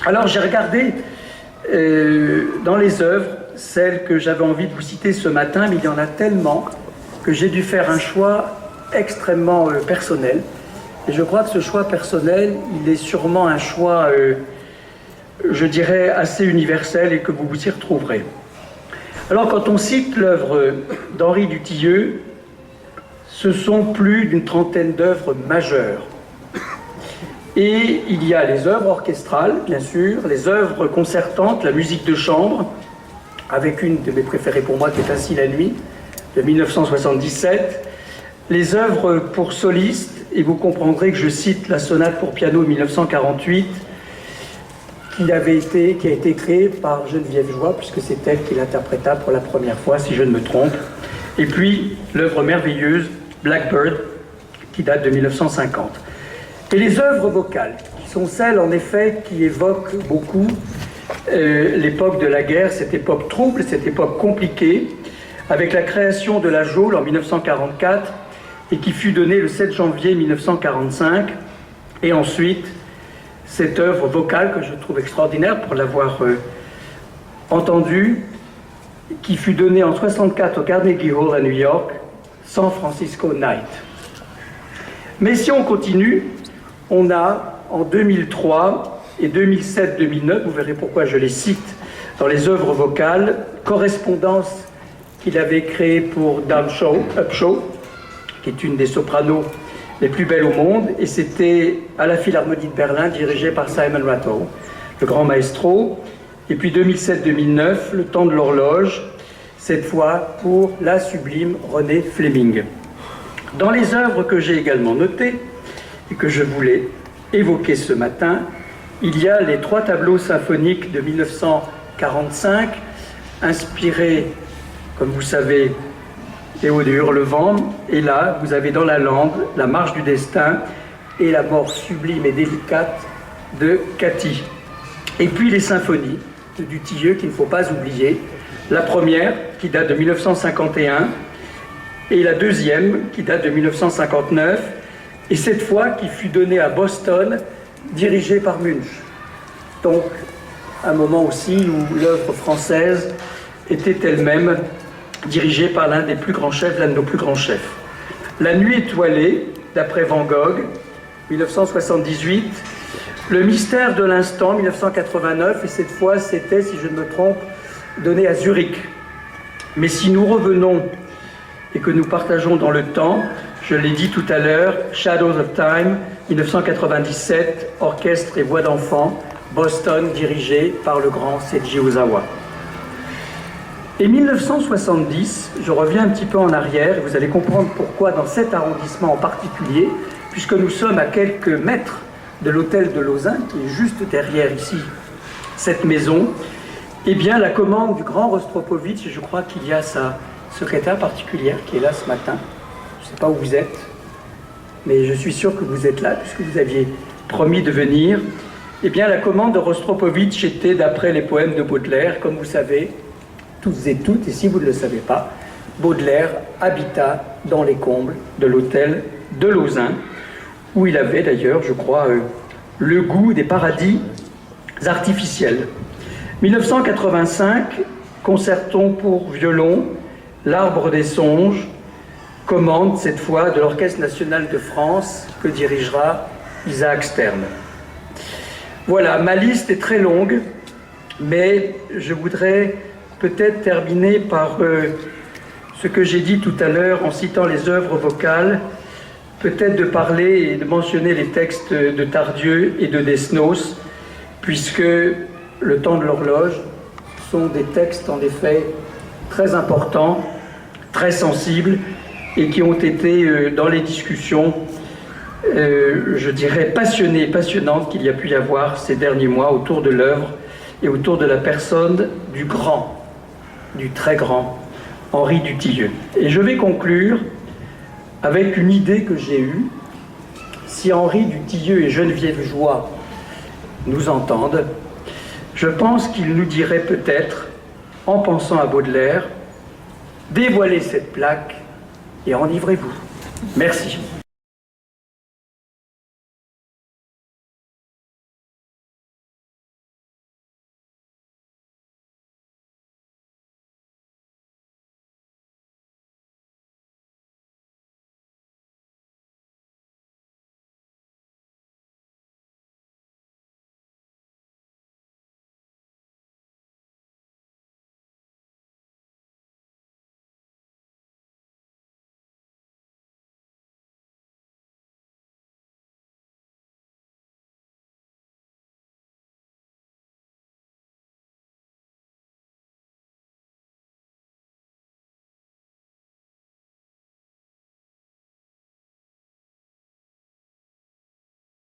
Alors j'ai regardé dans les œuvres, celles que j'avais envie de vous citer ce matin, mais il y en a tellement que j'ai dû faire un choix extrêmement personnel. Et je crois que ce choix personnel, il est sûrement un choix, je dirais, assez universel et que vous vous y retrouverez. Alors quand on cite l'œuvre d'Henri Dutilleux, ce sont plus d'une trentaine d'œuvres majeures. Et il y a les œuvres orchestrales, bien sûr, les œuvres concertantes, la musique de chambre, avec une de mes préférées pour moi qui est Ainsi la nuit, de 1977, les œuvres pour solistes, et vous comprendrez que je cite la sonate pour piano 1948, qui a été créée par Geneviève Joix, puisque c'est elle qui l'interpréta pour la première fois, si je ne me trompe. Et puis l'œuvre merveilleuse Blackbird, qui date de 1950. Et les œuvres vocales, qui sont celles en effet qui évoquent beaucoup l'époque de la guerre, cette époque trouble, cette époque compliquée, avec la création de la geôle en 1944, et qui fut donnée le 7 janvier 1945, et ensuite cette œuvre vocale que je trouve extraordinaire pour l'avoir entendue, qui fut donnée en 1964 au Carnegie Hall à New York, San Francisco Night. Mais si on continue, on a en 2003 et 2007-2009, vous verrez pourquoi je les cite dans les œuvres vocales, correspondance qu'il avait créée pour Upshaw, qui est une des sopranos les plus belles au monde, et c'était à la Philharmonie de Berlin, dirigée par Simon Rattle, le grand maestro. Et puis 2007-2009, Le temps de l'horloge, cette fois pour la sublime Renée Fleming. Dans les œuvres que j'ai également notées, et que je voulais évoquer ce matin, il y a les 3 tableaux symphoniques de 1945, inspirés, comme vous savez, Théo de Hurlevent, et là, vous avez dans la langue La marche du destin et La mort sublime et délicate de Cathy. Et puis les symphonies de Dutilleux qu'il ne faut pas oublier. La première, qui date de 1951, et la deuxième, qui date de 1959, et cette fois qui fut donnée à Boston, dirigée par Munch. Donc, un moment aussi où l'œuvre française était elle-même dirigée par l'un des plus grands chefs, l'un de nos plus grands chefs. La nuit étoilée, d'après Van Gogh, 1978. Le mystère de l'instant, 1989, et cette fois c'était, si je ne me trompe, donné à Zurich. Mais si nous revenons et que nous partageons dans le temps, je l'ai dit tout à l'heure, Shadows of Time, 1997, orchestre et voix d'enfant, Boston, dirigé par le grand Seiji Ozawa. Et 1970, je reviens un petit peu en arrière, et vous allez comprendre pourquoi dans cet arrondissement en particulier, puisque nous sommes à quelques mètres de l'hôtel de Lausanne, qui est juste derrière ici, cette maison, eh bien la commande du grand Rostropovitch, et je crois qu'il y a sa secrétaire particulière qui est là ce matin, je ne sais pas où vous êtes, mais je suis sûr que vous êtes là, puisque vous aviez promis de venir, eh bien la commande de Rostropovitch était d'après les poèmes de Baudelaire, comme vous savez, toutes et toutes, et si vous ne le savez pas, Baudelaire habita dans les combles de l'hôtel de Lausanne, où il avait d'ailleurs, je crois, le goût des paradis artificiels. 1985, concerton pour violon, L'Arbre des songes, commande cette fois de l'Orchestre national de France que dirigera Isaac Stern. Voilà, ma liste est très longue, mais je voudrais peut-être terminer par ce que j'ai dit tout à l'heure en citant les œuvres vocales, peut-être de parler et de mentionner les textes de Tardieu et de Desnos, puisque Le temps de l'horloge sont des textes en effet très importants, très sensibles, et qui ont été dans les discussions, je dirais, passionnantes qu'il y a pu y avoir ces derniers mois autour de l'œuvre et autour de la personne du grand, du très grand Henri Dutilleux. Et je vais conclure avec une idée que j'ai eue. Si Henri Dutilleux et Geneviève Joix nous entendent, je pense qu'ils nous diraient peut-être, en pensant à Baudelaire, dévoilez cette plaque et enivrez-vous. Merci.